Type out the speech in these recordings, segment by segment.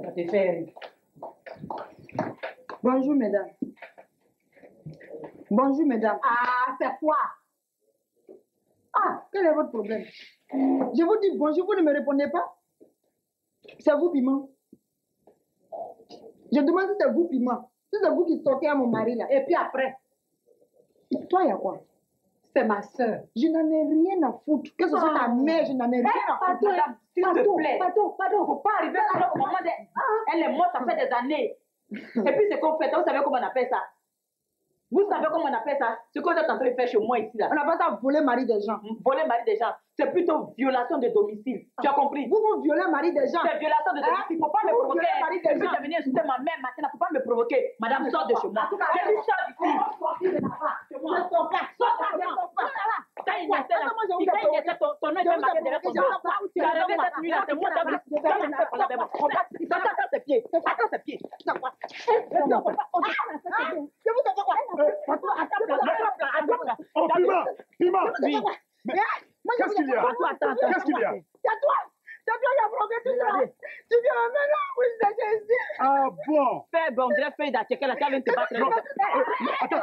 Ça te fait. Bonjour, mesdames. Bonjour, mesdames. Ah, c'est quoi? Ah, quel est votre problème? Je vous dis bonjour, vous ne me répondez pas? C'est vous, Piment. Je demande si c'est vous, Piment. Si c'est vous qui sortez à mon mari, là. Et puis après? Toi, il y a quoi? C'est ma soeur. Je n'en ai rien à foutre. Que ce soit ta mère, je n'en ai rien à foutre. Madame, s'il te plaît. Pardon. Faut pas arriver à un moment. Elle est morte, ça fait des années. Et puis c'est qu'on fait, vous savez comment on appelle ça? Vous savez comment on appelle ça? Ce que vous êtes en train de faire chez moi ici là. On appelle ça voler mari des gens. Voler mari des gens. C'est plutôt violation de domicile. Tu as compris? Vous violez mari des gens. C'est violation de domicile. Faut pas me provoquer. Mari des gens. Je vais venir insulter ma mère maintenant. Faut pas me provoquer. Madame, sors de chez moi. J'ai dit sors d'ici. Ton nom est marqué derrière ton nom. Tu as rêvé cette nuit là. C'est moi qui ai dit. Attends ses pieds. Attends ses pieds. Je vous ai fait quoi? Oh, Piment! Oui. Qu'est-ce qu'il y a? Qu'est-ce qu'il y a? C'est toi qui as provoqué tout ça. Tu viens maintenant, oui, c'est ici. Ah bon? Fais bon, vrai feuille d'attaquer la cave, te battre. Attends,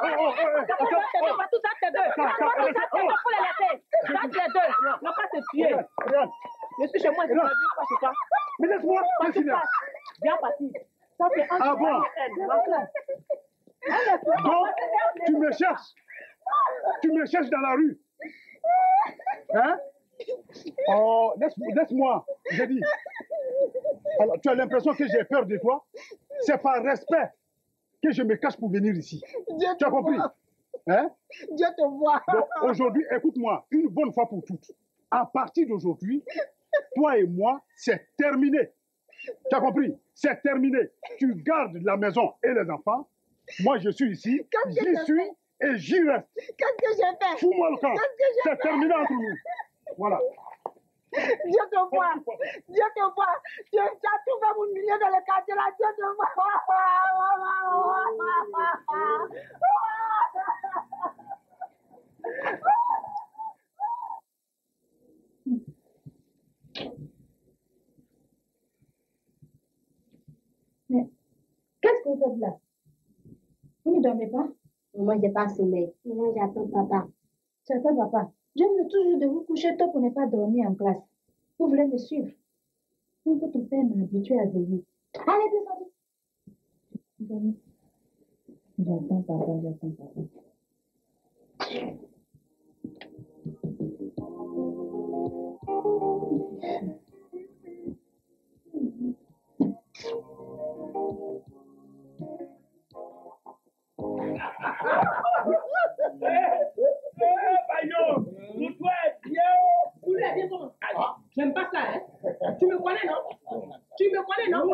Pas tout ça, t'es deux. Faut les laisser. Ça, t'es deux. Ne pas te tuer. Je suis chez moi, je ne viens pas chez toi. Mais laisse-moi, qu'est-ce qu'il y a? Viens partir. Ça, c'est un. Ah bon? Donc, tu me cherches? Tu me cherches dans la rue? Hein? Oh, laisse-moi, j'ai dit. Alors, tu as l'impression que j'ai peur de toi? C'est par respect que je me cache pour venir ici. Tu as compris? Hein? Dieu te voit. Donc, aujourd'hui, écoute-moi, une bonne fois pour toutes. À partir d'aujourd'hui, toi et moi, c'est terminé. Tu as compris? C'est terminé. Tu gardes la maison et les enfants. Moi, je suis ici, j'y suis et j'y reste. Qu'est-ce que j'ai fait? Fous-moi le camp. C'est terminé entre nous. Voilà. Dieu te voit. Dieu te voit. Tu as tout fait pour humilier dans le quartier là. Dieu te voit. Mais qu'est-ce que vous faites là? Vous ne dormez pas? Moi, j'ai pas sommeil. Moi, j'attends papa. Tu attends papa. Je veux toujours de vous coucher tôt pour ne pas dormir en classe. Vous voulez me suivre? Votre père m'a habitué à veiller. Allez, descendez. Dormez. J'attends papa. J'aime pas ça, hein? Tu me connais, non?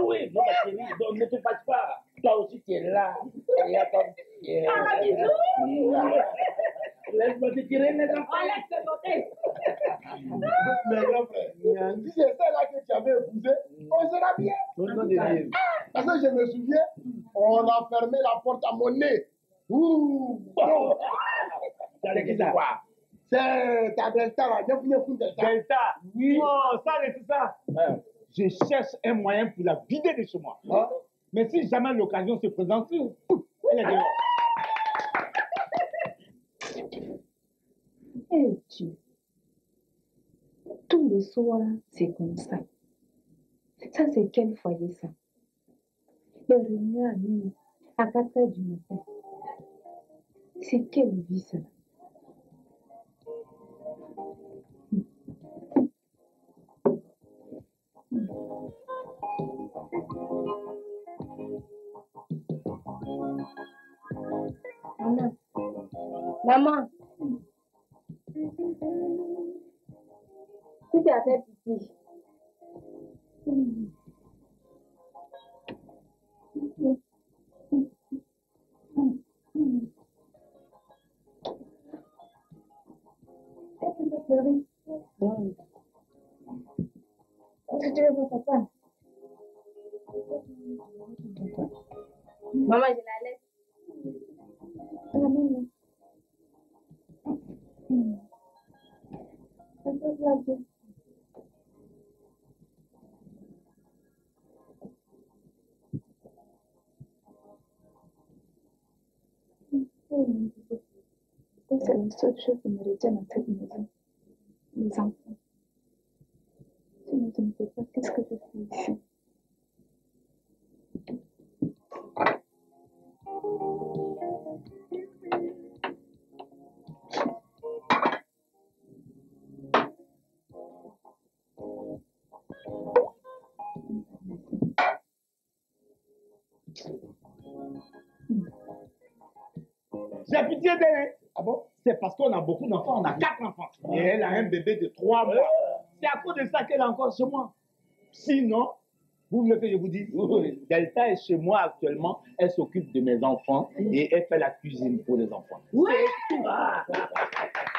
Oui, non, ma chérie, donc ne te fâche pas. Toi aussi, tu es là. Et attends. Ah, bisous! Laisse-moi te tirer les enfants. Laisse sauter! Mais grand frère, si c'est celle-là que tu avais épousée, on sera bien. Parce que je me souviens, on a fermé la porte à mon nez. Ouh! C'est qui ça? C'est ta Delta là, Delta. Oui. Oh, ça, c'est ça. Je cherche un moyen pour la vider de chez moi. Hein? Mais si jamais l'occasion se présente, elle est dehors. Eh Dieu. Tous les soirs, c'est comme ça. Ça, c'est quel foyer, ça? Les réunions à minuit, à 4 heures du matin. C'est quelle vie, ça? Maman. Tu t'as fait pipi. Tu veux voir papa? Maman, je la laisse. Amène-le. la seule chose qui me retient dans cette maison. Les enfants. Sinon, je ne sais pas qu'est-ce que je fais ici. J'ai pitié d'elle. Ah bon? C'est parce qu'on a beaucoup d'enfants, on a 4 enfants. Et elle a un bébé de 3 mois. C'est à cause de ça qu'elle est encore chez moi. Sinon, vous voulez que je vous dise, Delta est chez moi actuellement, elle s'occupe de mes enfants et elle fait la cuisine pour les enfants. Oui!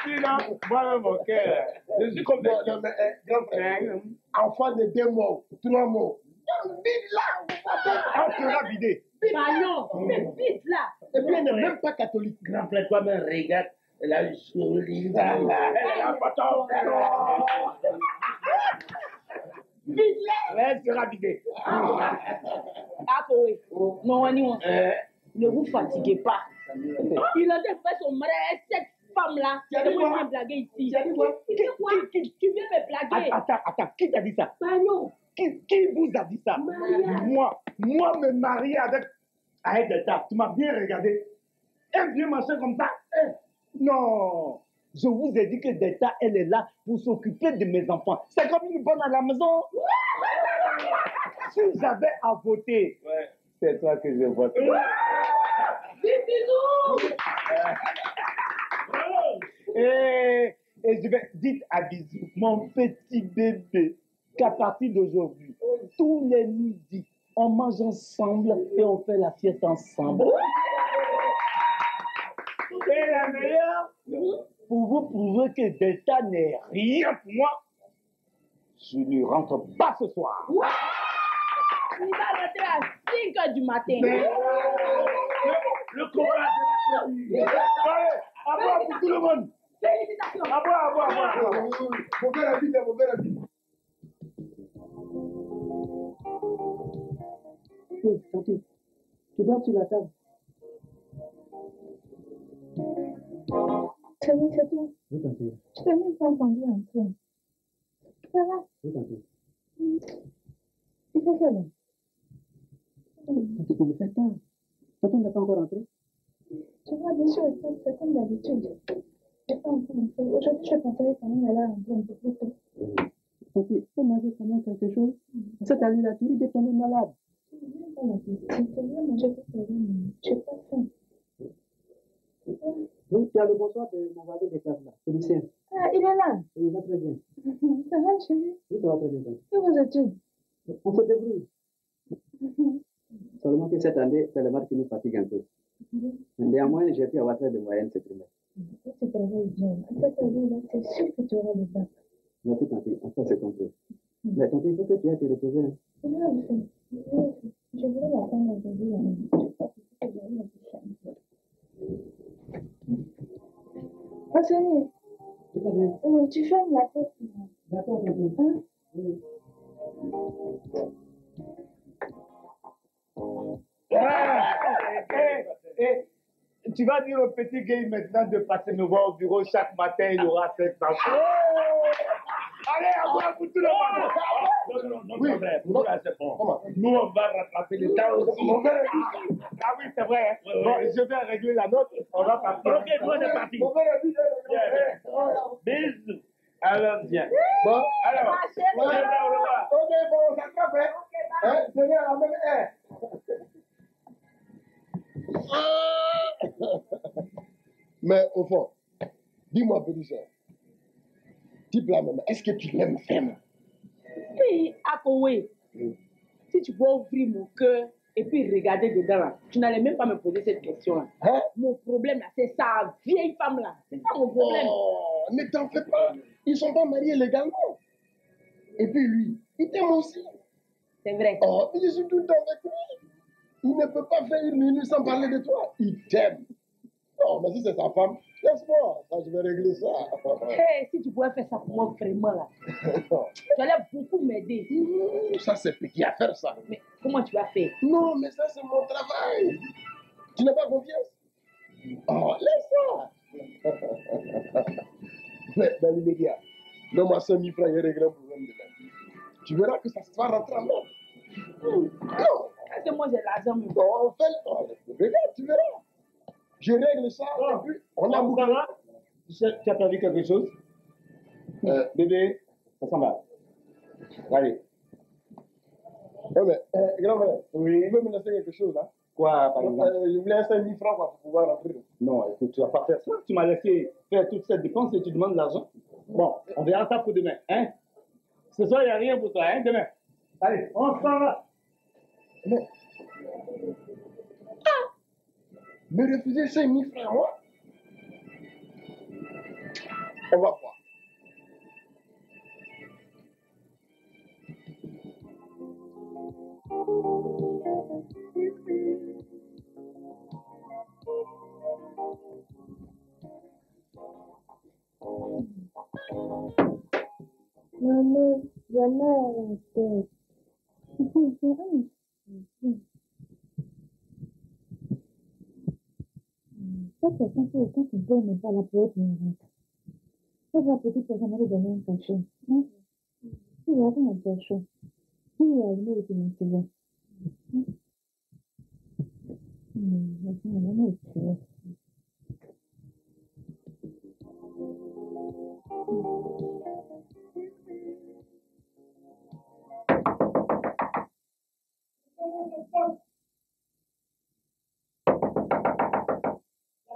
Sinon, moi-même, mon cœur, je suis comme Non, mais, grand frère, enfant de 2 mois, 3 mois. Vite là! on sera vidé. Bayon, mais vite là. Et puis elle n'est même pas catholique. Grand frère, toi-même, regarde, elle a une jolie. Elle sera vidée. Akowe, non, ne vous fatiguez pas. Il a fait son mariage, cette femme-là. C'est moi qui viens blaguer ici. Tu viens me blaguer. Attends, qui t'a dit ça? Bayon. Qui vous a dit ça? Moi, me marier avec Delta. Tu m'as bien regardé. Un vieux machin comme ça? Non. Je vous ai dit que Delta, elle est là pour s'occuper de mes enfants. C'est comme une bonne à la maison. Si j'avais à voter, c'est toi que je vote. Bisous. Et je vais dire à Bisou, mon petit bébé, qu'à partir d'aujourd'hui, tous les midis, on mange ensemble et on fait la fiesta ensemble. Et la meilleure, pour vous prouver que Delta n'est rien pour moi, je ne rentre pas ce soir. Il va rentrer à 5 h du matin. Le courage de la famille. À boire pour tout le monde. Félicitations. À boire. Mon père a dit, mon père a dit. Tanti, tu dors sur la table. C'est bon, c'est tout. Oui, Tanti. Je t'ai même pas entendu un peu. Ça va? Oui, Tanti. Il fait quelle heure? Tanti, il fait tard. Tanti n'est pas encore rentré. Tu vois, bien sûr, c'est comme d'habitude. J'ai pas encore un peu. Aujourd'hui, je pensais quand même aller rentrer un peu plus tôt. Tanti, il faut manger quand même quelque chose. Cette année-là, tu risques de tomber malade. C'est bien manger tout seul, mais je n'ai pas faim. Oui, tu as le bonsoir de mon voisin de classe là, Félicien. Ah, il est là. Oui, il va très bien. Ça va, chérie? Oui, ça va très bien. Et vos études? On se débrouille. Seulement que cette année, c'est le maths qui nous fatigue un peu. Néanmoins, j'ai pu avoir très de moyenne cette primaire. Tu travailles bien. À cette année-là, c'est sûr que tu auras le bac. Merci, Tanti. Enfin, c'est compris. Mais Tanti, il faut que tu ailles te reposer. Je vais le faire. Je voulais l'attendre aujourd'hui. Je ne sais pas si c'est bien la prochaine. Anthony, C'est pas bien. tu fermes la porte. D'accord, Tanti. Hein? Oui. Tu vas dire au petit gay maintenant de passer nous voir au bureau chaque matin, il y aura 500 francs. Allez, à boire pour tout le monde. Non, c'est bon. Nous, on va rattraper le temps aussi. Ah oui, c'est vrai. Bon, je vais régler la note. On va partir. Ok, bon, on est parti. Bisous. Alors, viens. Bon, Alors, ok, bon, ça te fait. Hein, c'est bien la même air. Mais au fond, dis-moi, petit cher, type là même, est-ce que tu l'aimes vraiment? Oui, Akowe. Si tu peux ouvrir mon cœur et puis regarder dedans, là, tu n'allais même pas me poser cette question-là. Hein? Mon problème, là, c'est sa vieille femme-là. C'est ça mon problème. Oh, ne t'en fais pas. Ils ne sont pas mariés légalement. Et puis lui, il t'aime aussi. C'est vrai. Oh, il est tout le temps avec lui. Il ne peut pas faire une minute sans parler de toi. Il t'aime. Non, mais si c'est sa femme, laisse-moi. Ça, je vais régler ça. Hey, si tu pouvais faire ça pour moi, vraiment, là, tu allais beaucoup m'aider. Ça, c'est petit à faire, ça. Mais comment tu vas faire? Non, mais ça, c'est mon travail. Tu n'as pas confiance? Oh, laisse ça. Mais dans l'immédiat, donne-moi 5 000 francs et règle un problème de la vie. Tu verras que ça va rentrer en ordre. Non. Est-ce que moi j'ai l'argent? Bon, on fait. Regarde, tu verras. Je règle ça et puis on a bouclé. Tu as perdu quelque chose? Bébé, ça s'en va. Allez. Ouais, mais, grand frère, Oui. tu peux me laisser quelque chose, là? Quoi, par exemple? Je voulais 5 000 francs pour pouvoir rentrer. Non, écoute, tu vas pas faire ça. Tu m'as laissé faire toute cette dépense et tu demandes de l'argent. Bon, on verra ça pour demain, hein? Ce soir, il n'y a rien pour toi, hein, demain. Allez, on s'en va. Mais... Me refuser 5 000 francs, moi? On va voir. Maman, j'ai mal à la tête. Ça, c'est quand tu ne donnes pas la poète, ça va petite personne aller donner un cachet. Tu vas avoir un cachet. Tu vas aller au péninsule.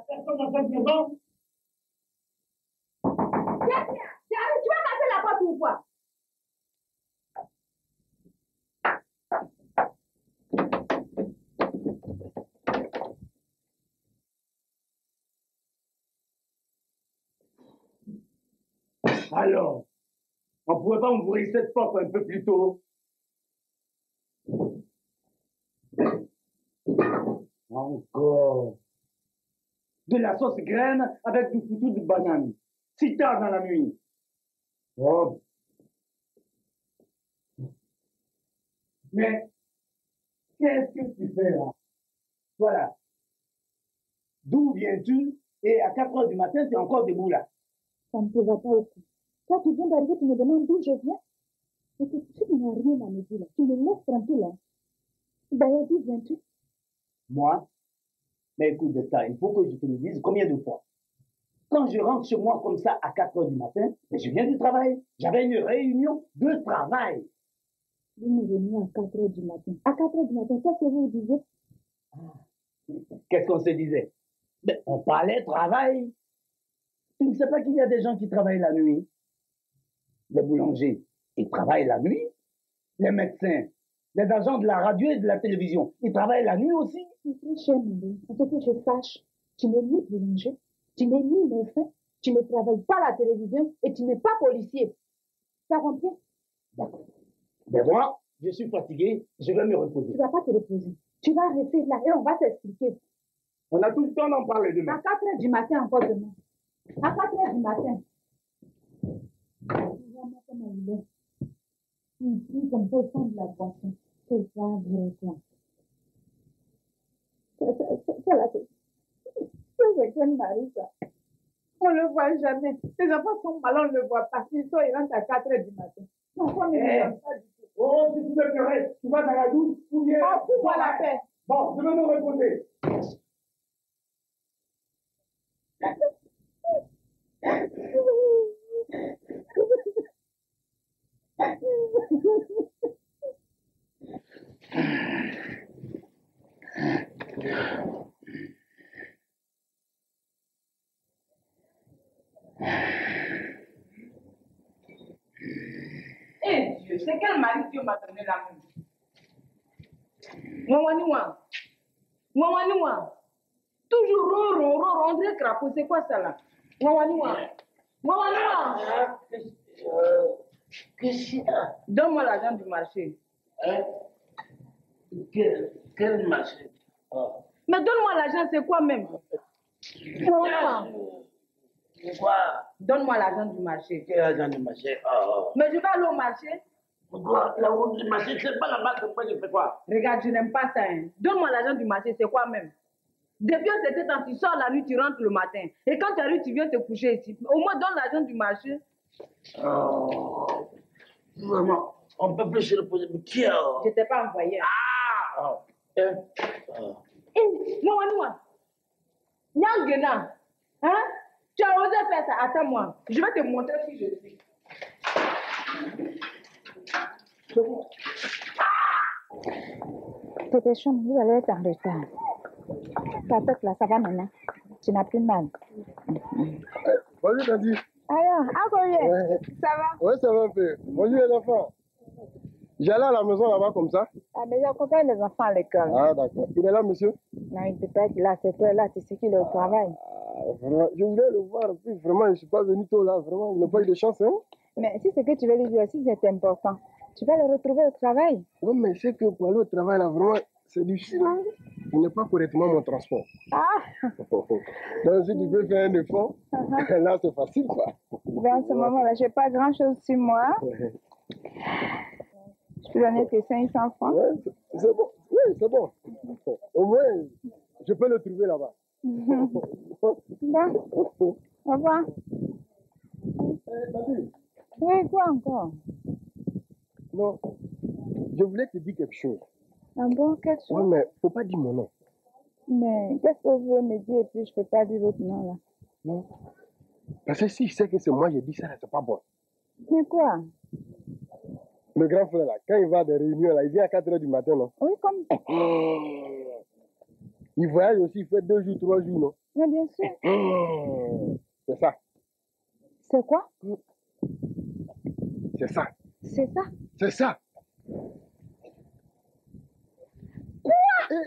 Personne dans cette maison? Viens, tu vas casser la porte ou quoi? Alors, on ne pourrait pas ouvrir cette porte un peu plus tôt? Encore. De la sauce graine avec du foutu de banane. Si tard dans la nuit. Oh. Mais, qu'est-ce que tu fais là? Voilà. D'où viens-tu? Et à 4 heures du matin, tu es encore debout là. Ça ne te va pas aussi. Toi, tu viens d'arriver, tu me demandes d'où je viens. Et tu n'as rien à me dire là. Tu me laisses tranquille. Hein. D'ailleurs, d'où viens-tu? Moi? Mais écoute de ça, il faut que je te le dise combien de fois. Quand je rentre chez moi comme ça à 4 heures du matin, je viens du travail. J'avais une réunion de travail. Vous me venez à 4 heures du matin. À 4 heures du matin, qu'est-ce que vous disiez? Qu'est-ce qu'on se disait? Mais on parlait travail. Tu ne sais pas qu'il y a des gens qui travaillent la nuit? Les boulangers, ils travaillent la nuit. Les médecins, les agents de la radio et de la télévision, ils travaillent la nuit aussi. Très cher, Marie, à ce que je sache, tu n'es ni boulanger, tu n'es ni médecin, tu ne travailles pas à la télévision et tu n'es pas policier. Tu as compris? D'accord. Mais moi, je suis fatigué, je vais me reposer. Tu ne vas pas te reposer. Tu vas rester là et on va t'expliquer. On a tout le temps d'en parler demain. À 4 heures du matin, encore demain. À 4 heures du matin. Ici, comme ça, ils font de la boisson. C'est pas vrai, quoi. Ça, là, c'est quel mari, ça? On ne le voit jamais. Les enfants sont malins, on ne le voit pas. Ils rentrent à 4 heures du matin. L'enfant ne le voit pas du tout. Oh, si tu veux pleurer, tu vas dans la douche ou bien... Oh, fous-moi la paix. Bon, je vais me reposer. Eh Dieu, c'est quel mari Dieu m'a donné la main? Ouan. Toujours ron, on dirait crapaud. C'est quoi ça là? Ouan. Qu'est-ce qu'il y a? Donne-moi l'argent du marché. Hein? Quel marché? Mais donne-moi l'argent, c'est quoi même? Quoi? Donne-moi l'argent du marché. Quel argent du marché? Mais je vais aller au marché. Pourquoi? La route du marché, c'est pas là-bas que moi je fais quoi? Regarde, je n'aime pas ça. Hein. Donne-moi l'argent du marché, c'est quoi même? Depuis un certain temps, tu sors la nuit, tu rentres le matin. Et quand tu arrives, tu viens te coucher ici. Au moins, donne l'argent du marché. Oh, maman, on peut plus se reposer. Mais qui a... Je t'ai pas envoyé. Ah! Moi. Nyangena. Hein? Tu as osé faire ça. Attends-moi. Je vais te montrer qui je suis. Pépéchon, vous allez être en retard. Ta tête là, ça va maintenant. Tu n'as plus mal. Bonjour, Tandy. Alors, Agoye, Ouais. ça va? Oui, ça va un peu. Bonjour, les enfants. J'allais à la maison là-bas comme ça. Ah, mais j'accompagne les enfants à l'école. Ah, d'accord. Il est là, monsieur? Non, il peut pas être là, cette heure-là, tu sais qu'il est au travail. Ah, vraiment, je voulais le voir. Puis vraiment, je ne suis pas venu tôt là. Vraiment, il n'a pas eu de chance, hein? Mais si c'est que tu veux lui dire, si c'est important, tu vas le retrouver au travail. Oui, mais c'est que pour aller au travail là, vraiment, c'est difficile, hein? Il n'est pas correctement mon transport. Ah! Donc, si tu peux faire un effort, là, c'est facile, quoi. Ben, en ce moment-là, je n'ai pas grand-chose sur moi. Ouais. Je peux donner tes 500 francs. Ouais, c'est bon. Oui, c'est bon. Au moins, je peux le trouver là-bas. Bon, au revoir. Tandy, Oui, quoi encore? non, je voulais te dire quelque chose. Ah bon, quelque chose? Oui, mais faut pas dire mon nom. Mais qu'est-ce que vous voulez me dire et puis je peux pas dire votre nom là? Non. Parce que si je sais que c'est moi, j'ai dit ça, c'est pas bon. Mais quoi? Le grand frère, là, quand il va à des réunions, là, il vient à 4 h du matin, non? Oui, comme... Il voyage aussi, il fait 2 jours, 3 jours, non? Mais bien sûr. C'est ça. C'est quoi? C'est ça. C'est ça? C'est ça.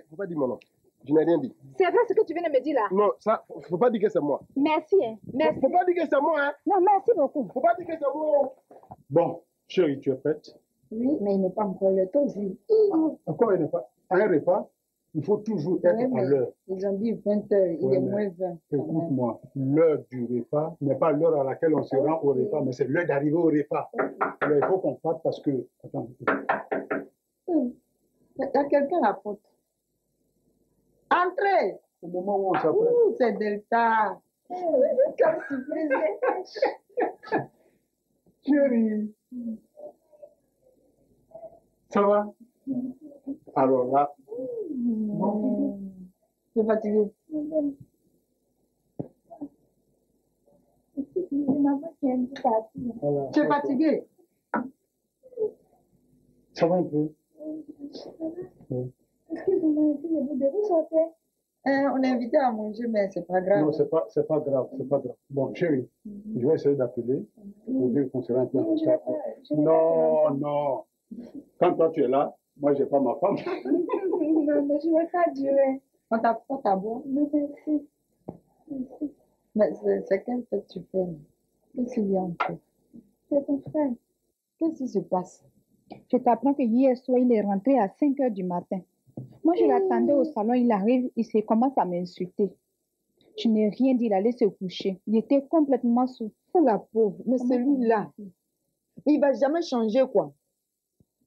Faut pas dire mon nom. Je n'ai rien dit. C'est vrai ce que tu viens de me dire là? Non, ça, faut pas dire que c'est moi. Merci, hein. Merci. Faut pas dire que c'est moi, hein. Non, merci beaucoup. Faut pas dire que c'est moi. Bon, chérie, tu es prête? Oui, mais il n'est pas encore le temps. Encore il n'est pas. À un repas, il faut toujours être à l'heure. Ils ont dit 20h, il Ouais, est mais moins 20. Écoute-moi, l'heure du repas n'est pas l'heure à laquelle on se rend au repas, mais c'est l'heure d'arriver au repas. Alors, il faut qu'on parte parce que... Attends. Il y a quelqu'un à la porte. Entrez! Au moment où on s'apprête... Ouh, c'est Delta. Comme surprise. Chérie, ça va? Alors là, Je suis fatiguée. voilà, Tu es fatiguée? ça va un peu? Oui. Excusez-moi, vous sortez? On est invité à manger, mais c'est pas grave. Non, c'est pas grave, c'est pas grave. Bon, chérie, je vais essayer d'appeler pour dire qu'on sera un peu en retard. Non, non. Quand toi tu es là, moi j'ai pas ma femme. Non, mais je ne vais pas durer. On t'apporte à boire. Non, merci. Mais c'est quelle fête tu fais? Qu'est-ce qu'il y a encore? C'est ton frère. Qu'est-ce qui se passe? Je t'apprends que hier soir, il est rentré à 5 h du matin. Moi, je l'attendais au salon, il arrive, il commence à m'insulter. Je n'ai rien dit, il allait se coucher. Il était complètement sous. Oh la pauvre, mais celui-là, il va jamais changer quoi.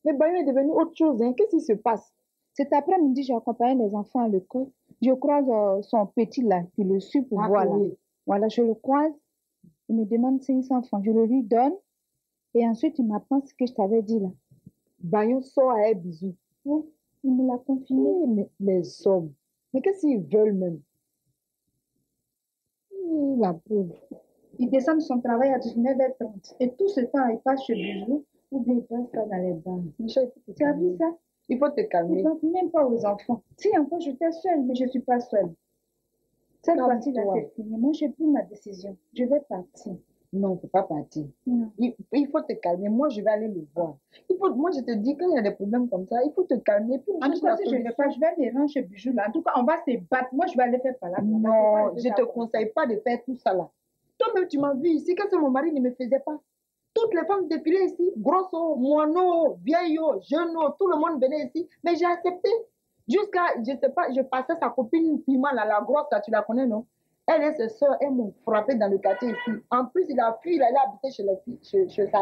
Mais Bayon est devenu autre chose, hein. Qu'est-ce qui se passe? Cet après-midi, j'ai accompagné les enfants à l'école. Je croise son petit là, qui le suit pour voir là. Oui. Voilà, je le croise. Il me demande 500 francs. Je le lui donne. Et ensuite, il m'apprend ce que je t'avais dit là. Bayon sort à un bisou. Oui, il me l'a confiné. Mais les hommes, mais qu'est-ce qu'ils veulent même? La pauvre. Il descend de son travail à 19h30. Et tout ce temps, il passe chez Bijou ou bien il passe pas dans les bars. Michel, il faut te Tu as vu calmer. ça? Il faut te Il calmer. ne pense même pas aux enfants. Si encore j'étais seule, mais je ne suis pas seule. Cette fois-ci, là, c'est fini. Moi, j'ai pris ma décision. Je vais partir. Non, il ne faut pas partir. Non. Il faut te calmer. Moi, je vais aller le voir. Moi, je te dis, quand il y a des problèmes comme ça, il faut te calmer. Puis on En tout cherche cas, la si je ne vais pas, je vais me rendre chez Bijou là. En tout cas, on va se battre. Moi, je vais aller faire par là. Non, je ne te conseille pas de faire tout ça là. Toi-même, tu m'as vu ici, quand mon mari ne me faisait pas. Toutes les femmes défilaient ici, grosses, moineaux, vieillots, jeunes, tout le monde venait ici. Mais j'ai accepté. Jusqu'à, je sais pas, je passais sa copine Piment là, la grosse là, tu la connais, non? Elle et ses soeurs, elles m'ont frappé dans le quartier ici. En plus, il a fui, il allait habiter chez les filles, chez sa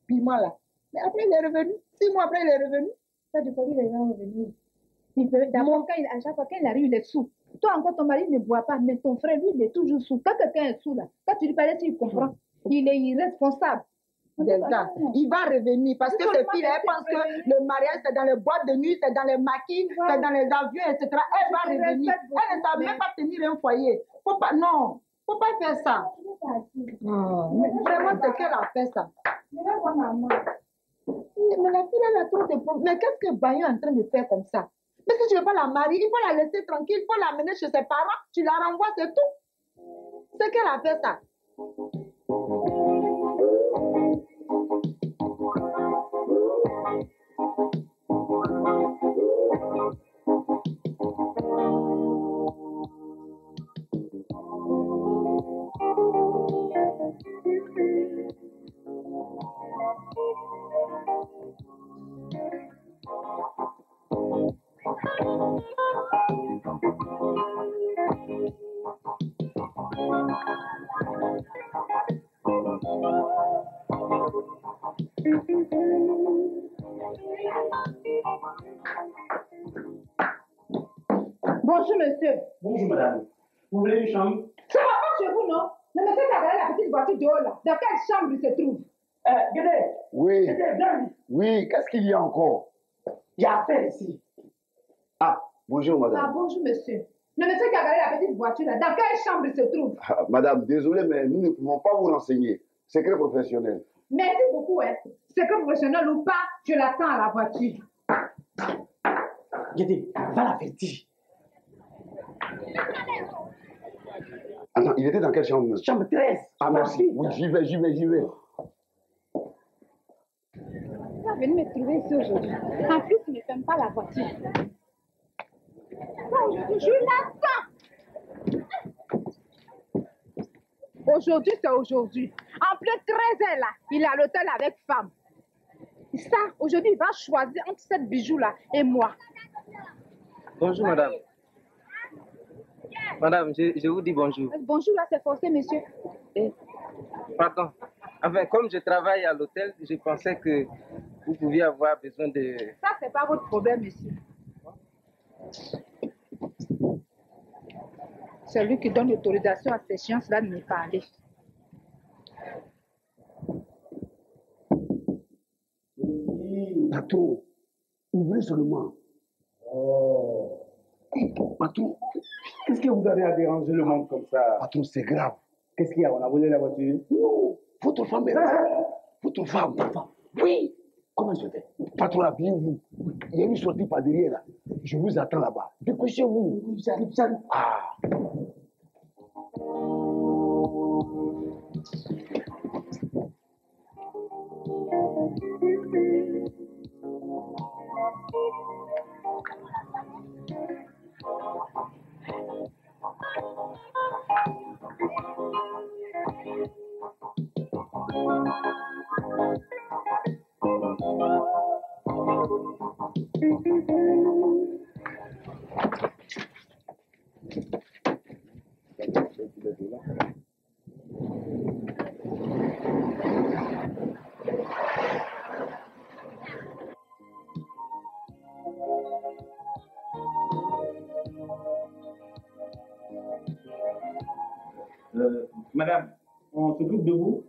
Piment là. Mais après, il est revenu. 6 mois après, il est revenu. Ça, du coup, il est revenir. Il peut, d'abord, à chaque fois qu'il arrive, il est sous. Toi encore, ton mari ne boit pas, mais ton frère, lui, il est toujours sous. Quand quelqu'un est sous, là, quand tu lui parles, il comprend. Il est irresponsable. Delta, il va revenir parce que ces filles, elles pensent que le mariage, c'est dans les boîtes de nuit, c'est dans les maquis, c'est dans les avions, etc. Elle va revenir. Elle ne savent même pas tenir un foyer. Faut pas, non, faut pas faire ça. Non, mais vraiment, c'est qu'elle a fait ça. Mais la fille, elle a trop de problèmes. Mais qu'est-ce que Bayon est en train de faire comme ça? Mais si tu ne veux pas la marier, il faut la laisser tranquille, il faut l'amener chez ses parents, tu la renvoies, c'est tout. C'est qu'elle a fait ça. Bonjour, monsieur. Bonjour, madame. Vous voulez une chambre? Ça va pas chez vous, non? Le monsieur qui a garé la petite voiture dehors, là. Dans quelle chambre il se trouve? Guédé. Oui. Guédé, viens. Oui, qu'est-ce qu'il y a encore? Il y a affaire ici. Ah, bonjour, Ah, madame. bonjour, monsieur. Le monsieur qui a garé la petite voiture, là. Dans quelle chambre il se trouve? Ah, madame, désolé, mais nous ne pouvons pas vous renseigner. Secret professionnel. Merci beaucoup, hein. C'est que professionnel ou pas, je l'attends à la voiture. Guédé, va l'avertir. Attends, il était dans quelle chambre, monsieur? Chambre 13. Ah, merci. Oui, j'y vais. Il va venir me trouver ici aujourd'hui. En plus, il ne ferme pas la voiture. Ça, aujourd'hui, je l'attends. Aujourd'hui, c'est aujourd'hui. En plein 13h, là, il est à l'hôtel avec femme. Et ça, aujourd'hui, il va choisir entre cette bijou-là et moi. Bonjour, madame. Madame, je vous dis bonjour. Bonjour, là, c'est forcé, monsieur. Pardon. Enfin, comme je travaille à l'hôtel, je pensais que vous pouviez avoir besoin de... Ça, c'est pas votre problème, monsieur. C'est lui qui donne l'autorisation à ces chiens-là de me parler. Patron, ouvrez seulement. Patron, Qu'est-ce que vous avez à déranger le monde comme ça? patron, c'est grave. Qu'est-ce qu'il y a? On a volé la voiture? Non, votre femme est là. Votre femme. Oui. Comment je fais? Patron, habillez-vous. Il y a une sortie par derrière là. Je vous attends là-bas. Dépêchez-vous. J'arrive. Ah. Madame, on s'occupe de vous.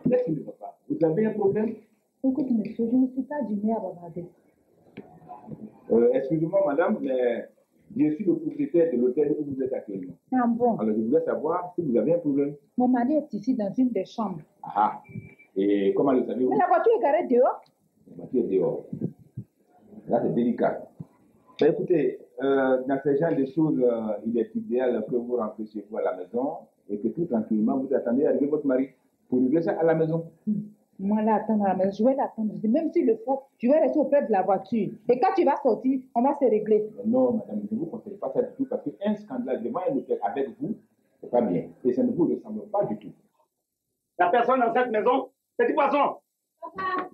Qu'est-ce qui ne va pas? Vous avez un problème? Écoute, monsieur, je ne suis pas du nez à bavarder. Excusez-moi, madame, mais je suis le propriétaire de l'hôtel où vous êtes actuellement. Ah bon? Alors, je voudrais savoir si vous avez un problème. Mon mari est ici dans une des chambres. Ah, et comment le savez-vous? Mais la voiture est garée dehors. La voiture est dehors. Là, c'est délicat. Ben, écoutez, dans ce genre de choses, il est idéal que vous rentrez chez vous à la maison et que tout tranquillement, vous attendez arriver votre mari pour régler ça à la maison. Moi, l'attendre à la maison, je vais l'attendre. Même s'il le faut, je vais rester auprès de la voiture. Et quand tu vas sortir, on va se régler. Non, madame, je ne vous conseille pas ça du tout parce qu'un scandale devant un hôtel avec vous, c'est pas bien. Et ça ne vous ressemble pas du tout. La personne dans cette maison, petit poisson. Papa.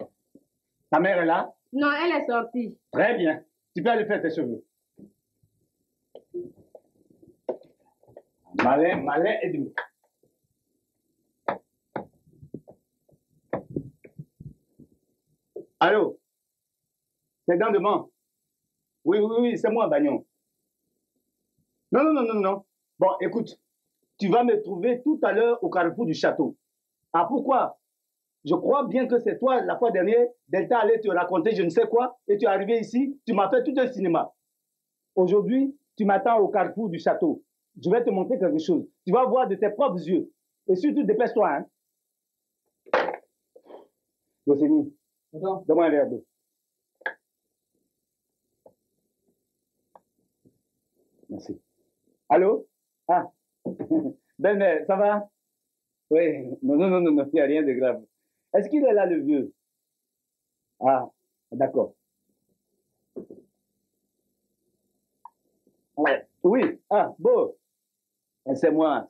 Ta mère est là? Non, elle est sortie. Très bien. Tu peux aller faire tes cheveux. Malin, aide-nous. Allô? C'est dans devant. Oui, c'est moi, Bagnon. Non. Bon, écoute, tu vas me trouver tout à l'heure au carrefour du château. Ah, pourquoi? Je crois bien que c'est toi, la fois dernière, Delta allait te raconter je ne sais quoi, et tu es arrivé ici, tu m'as fait tout un cinéma. Aujourd'hui, tu m'attends au carrefour du château. Je vais te montrer quelque chose. Tu vas voir de tes propres yeux. Et surtout, dépêche-toi, hein. Yosemi, donne-moi un verre d'eau. Merci. Allô? Ah, belle-mère, ça va? Oui, non, il n'y a rien de grave. Est-ce qu'il est là, le vieux? Ah, d'accord. Oui, ah, bon. C'est moi,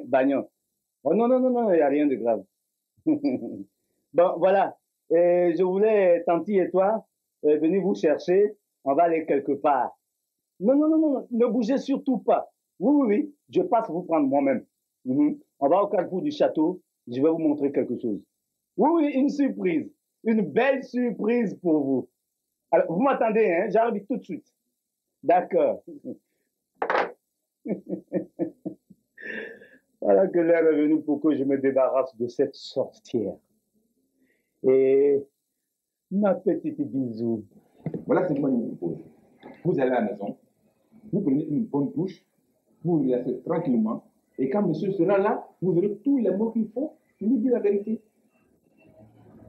Bagnon. Oh non, il n'y a rien de grave. Bon, voilà. Je voulais, Tanti et toi, venir vous chercher. On va aller quelque part. Non, ne bougez surtout pas. Oui, je passe vous prendre moi-même. On va au carrefour du château. Je vais vous montrer quelque chose. Oui, une surprise. Une belle surprise pour vous. Alors, vous m'attendez, hein? J'arrive tout de suite. D'accord. Voilà que l'heure est venue pour que je me débarrasse de cette sorcière. Et ma petite bisou. Voilà ce que moi je vous propose. Vous allez à la maison, vous prenez une bonne douche, vous vous laissez tranquillement, et quand monsieur sera là, vous aurez tous les mots qu'il faut pour lui dire la vérité.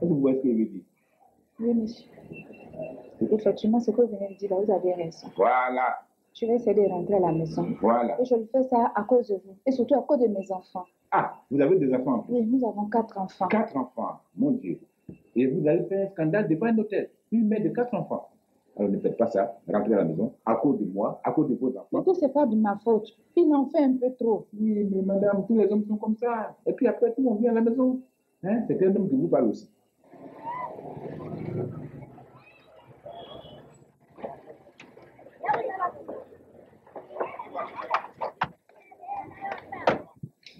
Est-ce que vous voyez ce que je veux dire? Oui, monsieur. Effectivement, ce que vous venez de dire, là, vous avez raison. Voilà. Je vais essayer de rentrer à la maison. Voilà. Et je le fais ça à cause de vous. Et surtout à cause de mes enfants. Ah, vous avez des enfants en plus? Oui, nous avons 4 enfants. 4 enfants, mon Dieu. Et vous allez faire un scandale devant un hôtel. Une mère de 4 enfants. Alors ne faites pas ça. Rentrez à la maison. À cause de moi, à cause de vos enfants. Mais tout, c'est pas de ma faute. Il en fait un peu trop. Oui, mais madame, tous les hommes sont comme ça. Et puis après, tout le monde vient à la maison. Hein? C'est un homme qui vous parle aussi.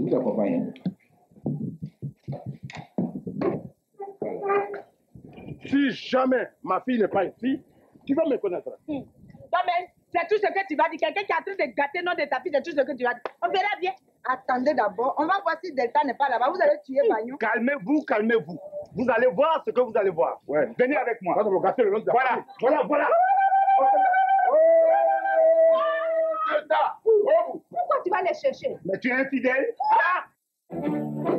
Vous accompagnez. Si jamais ma fille n'est pas ici, tu vas me connaître. Non, mais c'est tout ce que tu vas dire. Quelqu'un qui est en train de gâter non de ta fille, c'est tout ce que tu vas dire. On verra bien. Attendez d'abord, on va voir si Delta n'est pas là-bas. Vous allez tuer Bagnon. Calmez-vous. Vous allez voir ce que vous allez voir. Ouais. Venez avec moi. Ça va me gâter le nom de la famille. Voilà. Delta, Pourquoi tu vas les chercher? Mais tu es infidèle? Ah!